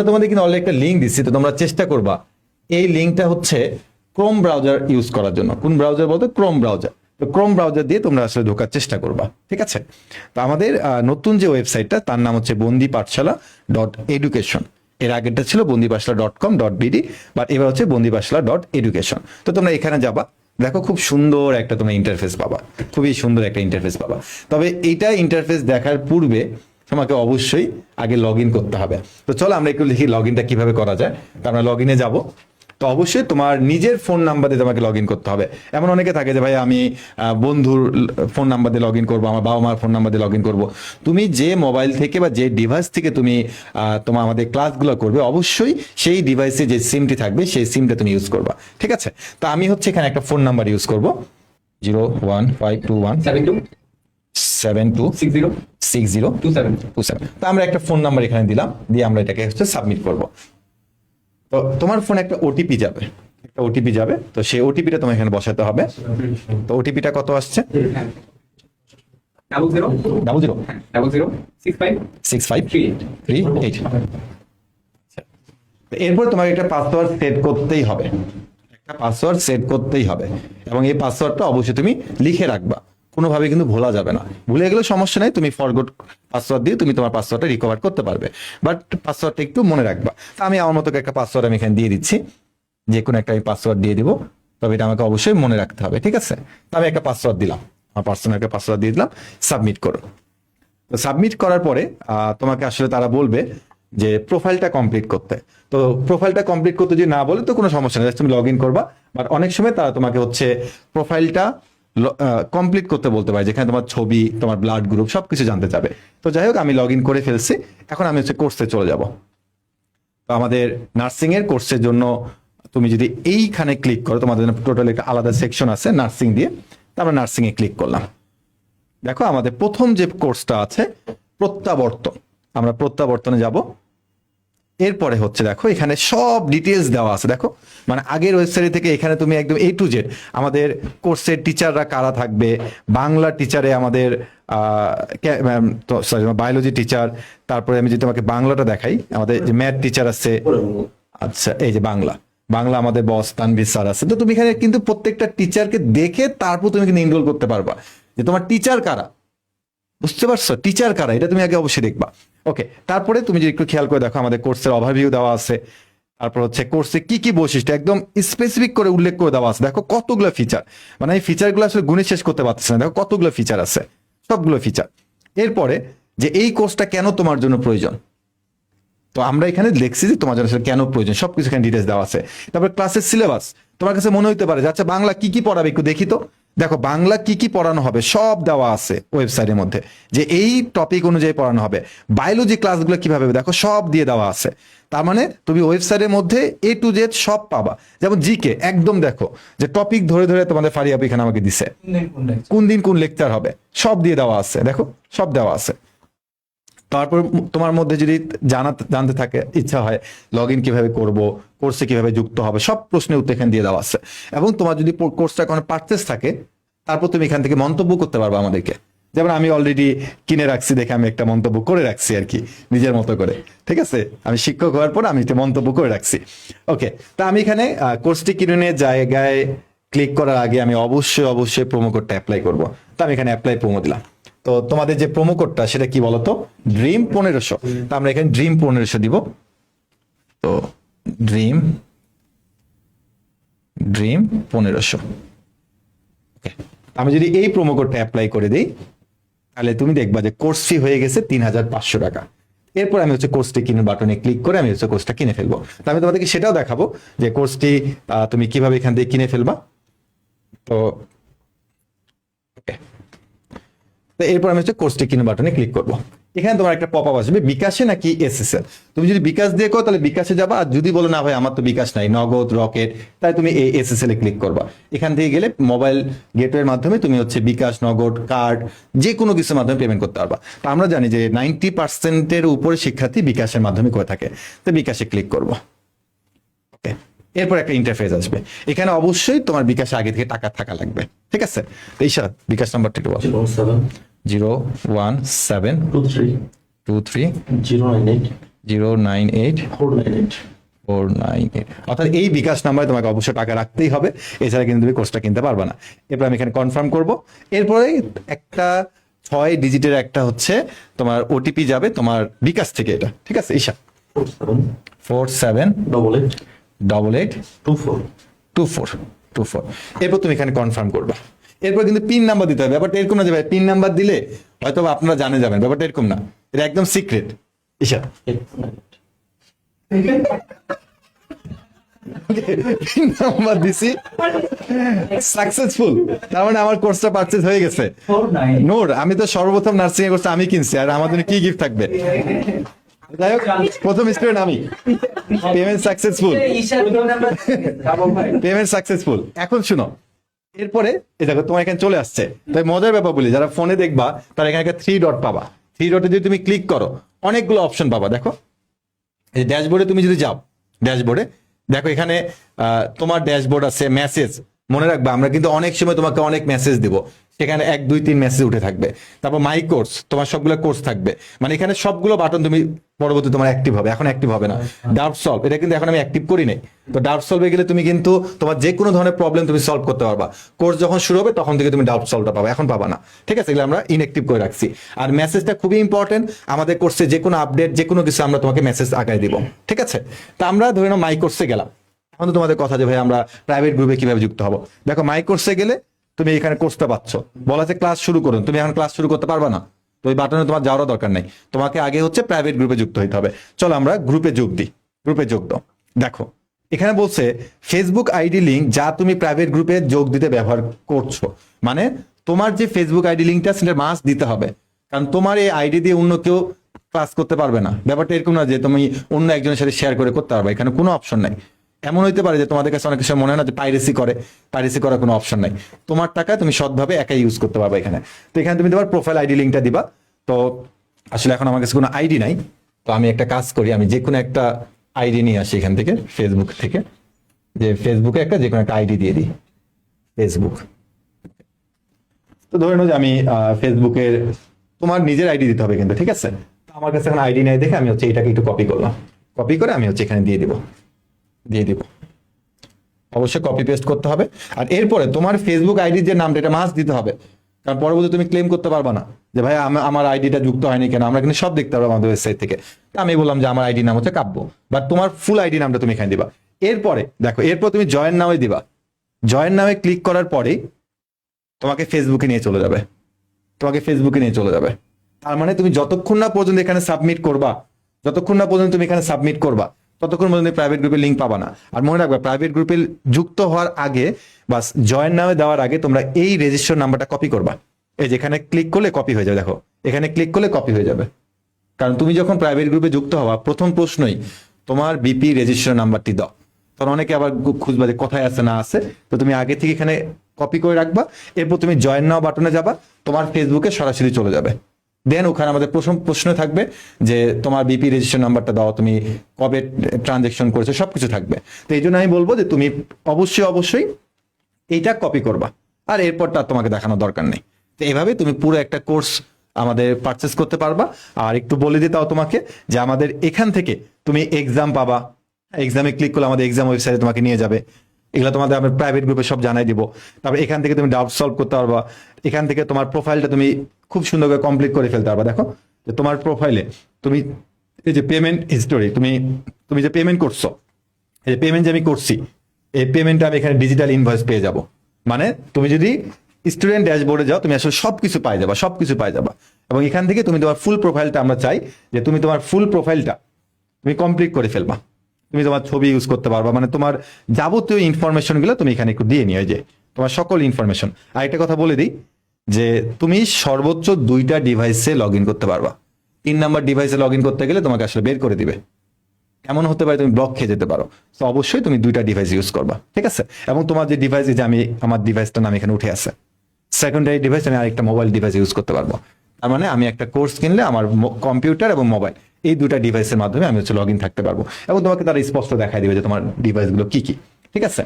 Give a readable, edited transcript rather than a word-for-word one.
তোমাদের কিন্তু অলরেডি একটা লিঙ্ক দিচ্ছি, তো তোমরা চেষ্টা করবা এই লিঙ্কটা হচ্ছে ক্রোম ব্রাউজার ইউজ করার জন্য। কোন ব্রাউজার বলতে? Chrome browser. তো ক্রোম ব্রাউজার দিয়ে তোমরা আসলে ঢোকার চেষ্টা করবা, ঠিক আছে? তো আমাদের নতুন যে ওয়েবসাইটটা তার নাম হচ্ছে bondipathshala.education। এর আগেরটা ছিল bondipathshala.com.bd, বাট এবার হচ্ছে bondipathshala.education। তো তোমরা এখানে যাবা, দেখো খুব সুন্দর একটা তোমরা ইন্টারফেস পাবা, খুবই সুন্দর একটা ইন্টারফেস পাবা। তবে এইটা ইন্টারফেস দেখার পূর্বে তোমাকে অবশ্যই আগে লগ ইন করতে হবে। তো চলো আমরা একটু লিখি লগ ইনটা কিভাবে করা যায়। তো আমরা লগ ইনে যাবো। তো অবশ্যই তোমার নিজের ফোন নাম্বার দিয়ে তোমাকে লগ ইন করতে হবে। এমন অনেকে থাকে যে ভাই আমি বন্ধুর ফোন নাম্বার দিয়ে লগ ইন করবো, আমার বাবা মার ফোন নাম্বার দিয়ে লগ ইন করবো। তুমি যে মোবাইল থেকে বা যে ডিভাইস থেকে তুমি তোমার আমাদের ক্লাসগুলো করবে, অবশ্যই সেই ডিভাইসে যে সিমটি থাকবে সেই সিমটা তুমি ইউজ করবা, ঠিক আছে? তো আমি হচ্ছে এখানে একটা ফোন নাম্বার ইউজ করবো, 0152172606027। তো আমরা একটা ফোন নাম্বার এখানে দিলাম, দিয়ে আমরা এটাকে হচ্ছে সাবমিট করব। তো তোমার ফোনে একটা ওটিপি যাবে, তো সেই ওটিপিটা তোমার এখানে বসাতে হবে। তো ওটিপিটা কত আসছে? 00006538। এরপর তোমাকে একটা পাসওয়ার্ড সেট করতেই হবে, এবং এই পাসওয়ার্ডটা অবশ্যই তুমি লিখে রাখবা, কোনোভাবে কিন্তু ভোলা যাবে না। ভুলে গেলে সমস্যা নেই, তুমি ফরগট পাসওয়ার্ড দিয়ে তুমি তোমার পাসওয়ার্ডটা রিকভার করতে পারবে, বাট পাসওয়ার্ডটা একটু মনে রাখবা। তা আমি আমার মতো একটা পাসওয়ার্ড আমি এখানে দিয়ে দিচ্ছি, যে কোনো একটা আমি পাসওয়ার্ড দিয়ে দিব, তবে এটা আমাকে অবশ্যই মনে রাখতে হবে, ঠিক আছে? তো আমি একটা পাসওয়ার্ড দিলাম, আমার পার্সোনাল একটা পাসওয়ার্ড দিয়ে দিলাম, সাবমিট করো। তো সাবমিট করার পরে তোমাকে আসলে তারা বলবে যে প্রোফাইলটা কমপ্লিট করতে। তো প্রোফাইলটা কমপ্লিট করতে যদি না বলে তো কোনো সমস্যা নেই, তুমি লগ ইন করবা। বাট অনেক সময় তারা তোমাকে হচ্ছে প্রোফাইলটা কমপ্লিট করতে বলতে পারে, যেখানে তোমার ছবি, তোমার ব্লাড গ্রুপ সবকিছু জানতে চাবে। তো যাই হোক, আমি লগ ইন করে ফেলছি। এখন আমি হচ্ছে কোর্সে চলে যাব। তো আমাদের নার্সিং এর কোর্সের জন্য তুমি যদি এইখানে ক্লিক করো, তোমাদের টোটাল একটা আলাদা সেকশন আছে নার্সিং দিয়ে। তো আমরা নার্সিং এ ক্লিক করলাম। দেখো আমাদের প্রথম যে কোর্সটা আছে প্রত্যাবর্তন, আমরা প্রত্যাবর্তনে যাব। এরপরে হচ্ছে দেখো এখানে সব ডিটেলস দেওয়া আছে, দেখো মানে আগের ওয়েবসাইট থেকে এখানে তুমি একদম A to Z আমাদের কোর্সের টিচাররা কারা থাকবে, বাংলা টিচারে আমাদের বায়োলজি টিচার, তারপরে আমি যদি তোমাকে বাংলাটা দেখাই, আমাদের যে ম্যাথ টিচার আছে, আচ্ছা এই যে বাংলা আমাদের বস তানভীর স্যার আছে। তো তুমি এখানে কিন্তু প্রত্যেকটা টিচারকে দেখে তারপর তুমি কিন্তু এনরোল করতে পারবা, যে তোমার টিচার কারা, বুঝতে পারছো? টিচার কারা এটা তুমি আগে অবশ্যই দেখবা। ওকে, তারপরে তুমি যদি একটু খেয়াল করে দেখো আমাদের কোর্সের ওভারভিউ দেওয়া আছে, তারপর হচ্ছে কোর্সে কি কি বৈশিষ্ট্য একদম স্পেসিফিক করে উল্লেখ করে দেওয়া আছে। দেখো কতগুলো ফিচার, মানে এই ফিচারগুলো আসলে গুণে শেষ করতে পারতেছে না, দেখো কতগুলো ফিচার আছে, সবগুলো ফিচার। এরপরে যে এই কোর্সটা কেন তোমার জন্য প্রয়োজন, তো আমরা এখানে লিখছি যে তোমার জন্য কেন প্রয়োজন, সবকিছু এখানে ডিটেলস দেওয়া আছে। তারপর ক্লাসের সিলেবাস, তোমার কাছে মনে হতে পারে যে আচ্ছা বাংলা কি কি পড়াবে একটু দেখি। তো দেখো বাংলা কি কি পড়ানো হবে সব দেওয়া আছে ওয়েবসাইটের মধ্যে, যে এই টপিক অনুযায়ী পড়ানো হবে। বায়োলজি ক্লাসগুলো কিভাবে হবে দেখো সব দিয়ে দেওয়া আছে। তার মানে তুমি ওয়েবসাইটের মধ্যে A to Z সব পাবা। যেমন জিকে একদম দেখো যে টপিক ধরে ধরে তোমাদের ফারিয়াব এখানে আমাকে দিছে, কোন দিন কোন লেকচার হবে সব দিয়ে দেওয়া আছে, দেখো সব দেওয়া আছে। তারপর তোমার মধ্যে যদি জানতে থাকে ইচ্ছা হয় লগ ইন কিভাবে করবো, কোর্সে কিভাবে যুক্ত হবে, সব প্রশ্নের উত্তর এখানে দিয়ে দেওয়া আছে। এবং তোমার যদি কোর্সটা কোনো পারচেস থাকে, তারপর তুমি এখান থেকে মন্তব্য করতে পারবে আমাদেরকে। যেমন আমি অলরেডি কিনে রাখছি দেখে আমি একটা মন্তব্য করে রাখছি আর কি, নিজের মতো করে, ঠিক আছে? আমি শিক্ষক হওয়ার পর আমি একটা মন্তব্য করে রাখছি। ওকে, তা আমি এখানে কোর্সটি কিনে জায়গায় ক্লিক করার আগে আমি অবশ্যই প্রোমো কোডটা অ্যাপ্লাই করবো। তো আমি এখানে অ্যাপ্লাই প্রোমো দিলাম। তো তোমাদের যে প্রোমো কোডটা সেটা কি বলতো? ড্রিম 1500। তো আমরা এখানে ড্রিম 1500 দিব। তো ড্রিম 1500। ওকে, আমি যদি এই প্রোমো কোডটা অ্যাপ্লাই করে দিই, তাহলে তুমি দেখবা যে কোর্স ফি হয়ে গেছে 3500 টাকা। এরপর আমি হচ্ছে কোর্সটি কিনে বাটনে ক্লিক করে আমি হচ্ছে কোর্সটা কিনে ফেলবো। তো আমি তোমাদেরকে সেটাও দেখাবো যে কোর্সটি তুমি কিভাবে এখান থেকে কিনে ফেলবা। তো ওকে, তো এরপর আমি হচ্ছে কোর্সটি কিনে বাটনে ক্লিক করবো। এখানে তোমার একটা পপ আপ আসবে, বিকাশে নাকি এসএসএল। তুমি যদি বিকাশ দিয়ে করো তাহলে বিকাশে যাবা, আর যদি বলো না ভাই আমার তো বিকাশ নাই, নগদ, রকেট, তাহলে তুমি এই এসএসএল এ ক্লিক করবা। এখান থেকে গেলে মোবাইল গেটওয়ের মাধ্যমে তুমি হচ্ছে বিকাশ, নগদ, কার্ড যে কোনো কিছুর মাধ্যমে পেমেন্ট করতে পারবা। তো আমরা জানি যে 90% উপরে শিক্ষার্থী বিকাশের মাধ্যমে করে থাকে। তো বিকাশে ক্লিক করবো। ওকে, এরপর একটা ইন্টারফেস আসবে, এখানে অবশ্যই তোমার বিকাশে আগে থেকে টাকা থাকা লাগবে, ঠিক আছে? তো এই সাথে বিকাশ নাম্বারটা একটু বলো। 01723 01723 098 098 498 498, অর্থাৎ এই বিকাশ নাম্বারে তোমাকে অবশ্যই টাকা রাখতেই হবে, এছাড়া কিন্তু তুমি কোর্সটা কিনতে পারবে না। এরপর আমি এখানে কনফার্ম করব। এরপরে একটা 6 ডিজিটের একটা হচ্ছে তোমার ওটিপি যাবে তোমার বিকাশ থেকে, এটা ঠিক আছে ঈশা? 4788 2424। এরপর তুমি এখানে কনফার্ম করবা। এরপর কিন্তু পিন নাম্বার দিতে হবে। ব্যাপারটা এরকম না যে ভাই পিন নাম্বার দিলে হয়তো আপনারা জানে যাবেন, ব্যাপারটা এরকম না, এটা একদম সিক্রেট। ঈশা পিন নাম্বার দিছি, সাকসেসফুল, তার মানে আমার কোর্সটা পারচেজ হয়ে গেছে। নূর, আমি তো সর্বপ্রথম নার্সিং এর কোর্স আমি কিনছি, আর আমাদের কি গিফট থাকবে? যাই হোক, প্রথম স্টুডেন্ট আমি, পেমেন্ট সাকসেসফুল, পেমেন্ট সাকসেসফুল। এখন শুনো, এরপরে এই দেখো তোমার এখানে চলে আসছে। তাই মজার ব্যাপার বলি, যারা ফোনে দেখবা তারা এখানে একটা 3 ডট পাবা। 3 ডটে যদি তুমি ক্লিক করো অনেকগুলো অপশন পাবা। দেখো এই ড্যাশবোর্ডে তুমি যদি যাও, ড্যাশবোর্ডে দেখো এখানে তোমার ড্যাশবোর্ড আছে, মেসেজ। মনে রাখবা আমরা কিন্তু অনেক সময় তোমাকে অনেক মেসেজ দিব, সেখানে 1 2 3 মেসেজ উঠে থাকবে। তারপর মাই কোর্স, তোমার সবগুলো কোর্স থাকবে, মানে এখানে সবগুলো বাটন তুমি পরবর্তী তোমার অ্যাক্টিভ হবে, এখন অ্যাক্টিভ হবে না। ডাউট সলভ, এটা কিন্তু এখন আমি অ্যাক্টিভ করি নাই। তো ডাউট সলভে গেলে তুমি কিন্তু তোমার যে কোনো ধরনের প্রবলেম তুমি সলভ করতে পারবা। কোর্স যখন শুরু হবে তখন থেকে তুমি ডাউট সলভটা পাবা, এখন পাবা না, ঠিক আছে? এগুলো আমরা ইনঅ্যাক্টিভ করে রাখছি। আর মেসেজটা খুবই ইম্পর্টেন্ট, আমাদের কোর্সে যে কোনো আপডেট, যে কোনো কিছু আমরা তোমাকে মেসেজ আগায় দিব, ঠিক আছে? তা আমরা ধরে নাও মাই কোর্সে গেলাম। এখন তো তোমাদের কথা যে ভাই আমরা প্রাইভেট গ্রুপে কিভাবে যুক্ত হবো। দেখো মাই কোর্সে গেলে তুমি এখানে কোর্সটা পাচ্ছ, বলা আছে ক্লাস শুরু করুন, তুমি এখন ক্লাস শুরু করতে পারবা না, তো ওই বাটনে তোমার যাওয়ারও দরকার নেই, তোমাকে আগে হচ্ছে প্রাইভেট গ্রুপে যুক্ত হইতে হবে। চলো আমরা গ্রুপে যোগ দিই, গ্রুপে যোগ দাও। দেখো এখানে বলছে ফেসবুক আইডি লিঙ্ক যা তুমি প্রাইভেট গ্রুপে যোগ দিতে ব্যবহার করছো, মানে তোমার যে ফেসবুক আইডি লিঙ্কটা সেটা মাস্ট দিতে হবে, কারণ তোমার এই আইডি দিয়ে অন্য কেউ ক্লাস করতে পারবে না। ব্যাপারটা এরকম না যে তুমি অন্য একজনের সাথে শেয়ার করে করতে পারবে, এখানে কোনো অপশন নাই। এমন হইতে পারে যে তোমাদের কাছে অনেক সময় মনে হয় না যে পাইরেসি করে, পাইরেসি করার কোনো অপশন নাই। তোমার টাকা তুমি সৎভাবে একাই ইউজ করতে পারবে এখানে। তো এখানে তুমি তোমার প্রোফাইল আইডি লিঙ্কটা দিবা। তো আসলে এখন আমার কাছে কোনো আইডি নাই, তো আমি একটা কাজ করি, আমি যে কোনো একটা আইডি নিয়ে আসি এখান থেকে, ফেসবুক থেকে, যে ফেসবুকে একটা যে কোনো একটা আইডি দিয়ে দিই, ফেসবুক। তো ধরে নাও যে আমি ফেসবুকের, তোমার নিজের আইডি দিতে হবে কিন্তু, ঠিক আছে? তো আমার কাছে এখন আইডি নাই দেখে আমি হচ্ছে এটাকে একটু কপি করলাম, কপি করে আমি হচ্ছে এখানে দিয়ে দিব, দিয়ে দিব। অবশ্যই কপি পেস্ট করতে হবে। আর এরপরে তোমার ফেসবুক আইডির যে নামটা এটা মাস্ট দিতে হবে, কারণ পরবর্তী তুমি ক্লেম করতে পারবা না যে ভাই আমার আইডিটা যুক্ত হয়নি কেন, আমরা কিন্তু সব দেখতে পারবো আমাদের ওয়েবসাইট থেকে। তো আমি বললাম যে আমার আইডি নাম হচ্ছে কাব্য, বাট তোমার ফুল আইডি নামটা তুমি এখানে দিবা। এরপরে দেখো, এরপর তুমি জয়েন নামে দিবা। জয়েন নামে ক্লিক করার পরেই তোমাকে ফেসবুকে নিয়ে চলে যাবে, তোমাকে ফেসবুকে নিয়ে চলে যাবে। তার মানে তুমি যতক্ষণ না পর্যন্ত এখানে সাবমিট করবা, যতক্ষণ না পর্যন্ত তুমি এখানে সাবমিট করবা, ততক্ষণ পর্যন্ত প্রাইভেট গ্রুপের লিঙ্ক পাবা না। আর মনে রাখবে, প্রাইভেট গ্রুপে যুক্ত হওয়ার আগে বা জয়েন নামে দেওয়ার আগে তোমরা এই রেজিস্টার নাম্বারটা কপি করবা। এই যেখানে ক্লিক করলে কপি হয়ে যাবে, দেখো এখানে ক্লিক করলে কপি হয়ে যাবে। কারণ তুমি যখন প্রাইভেট গ্রুপে যুক্ত হওয়া, প্রথম প্রশ্নই তোমার বিপি রেজিস্টার নাম্বারটি দাও। তখন অনেকে আবার খুঁজবা যে কোথায় আছে না আছে, তো তুমি আগে থেকে এখানে কপি করে রাখবা। এরপর তুমি জয়েন নাও বাটনে যাবা, তোমার ফেসবুকে সরাসরি চলে যাবে। দেন ওখানে আমাদের প্রশ্ন থাকবে যে তোমার বিপি রেজিস্ট্রেশন নাম্বারটা দাও, তুমি কবে ট্রানজেকশন করেছো, সবকিছু থাকবে। তো এই জন্য আমি বলবো যে তুমি অবশ্যই এইটা কপি করবা, আর এরপরটা তোমাকে দেখানোর দরকার নেই। তো এভাবে তুমি পুরো একটা কোর্স আমাদের পারচেস করতে পারবা। আর একটু বলে দিতাও তোমাকে যে আমাদের এখান থেকে তুমি এক্সাম পাবা, এক্সামে ক্লিক করলে আমাদের এক্সাম ওয়েবসাইটে তোমাকে নিয়ে যাবে। এগুলো তোমাদের আমি প্রাইভেট গ্রুপে সব জানাই দিব। তারপর এখান থেকে তুমি ডাউট সলভ করতে পারবা। এখান থেকে তোমার প্রোফাইলটা তুমি খুব সুন্দর করে কমপ্লিট করে ফেলতে পারবা। দেখো যে তোমার প্রোফাইলে তুমি এই যে পেমেন্ট হিস্টোরি, তুমি যে পেমেন্ট করছো, এই যে পেমেন্ট যে আমি করছি, এই পেমেন্টটা আমি এখানে ডিজিটাল ইনভয়েস পেয়ে যাব। মানে তুমি যদি স্টুডেন্ট ড্যাশবোর্ডে যাও, তুমি আসলে সবকিছু পাই যাবা। এবং এখান থেকে তুমি তোমার ফুল প্রোফাইলটা, আমরা চাই যে তুমি তোমার ফুল প্রোফাইলটা তুমি কমপ্লিট করে ফেলবা। তুমি তোমার ছবি ইউজ করতে পারবা, মানে তোমার যাবতীয় ইনফরমেশন গুলো তুমি এখানে একটু দিয়ে নিও, যে তোমার সকল ইনফরমেশন। আর একটা কথা বলে দিই যে তুমি সর্বোচ্চ 2টা ডিভাইসে লগ ইন করতে পারবা। 3 নাম্বার ডিভাইসে লগ ইন করতে গেলে তোমাকে আসলে বের করে দিবে, এমন হতে পারে তুমি ব্লক খেয়ে যেতে পারো। তো অবশ্যই তুমি 2টা ডিভাইস ইউজ করবা, ঠিক আছে? এবং তোমার যে ডিভাইস, যে আমি আমার ডিভাইসটার নাম এখানে উঠে আছে, সেকেন্ডারি ডিভাইস, আমি আরেকটা মোবাইল ডিভাইস ইউজ করতে পারবো। তার মানে আমি একটা কোর্স কিনলে আমার কম্পিউটার এবং মোবাইল, এই 2টা ডিভাইসের মাধ্যমে আমি হচ্ছে লগ ইন থাকতে পারবো। এবং তোমাকে তারা স্পষ্ট দেখাই দিবে যে তোমার ডিভাইসগুলো কি কি, ঠিক আছে?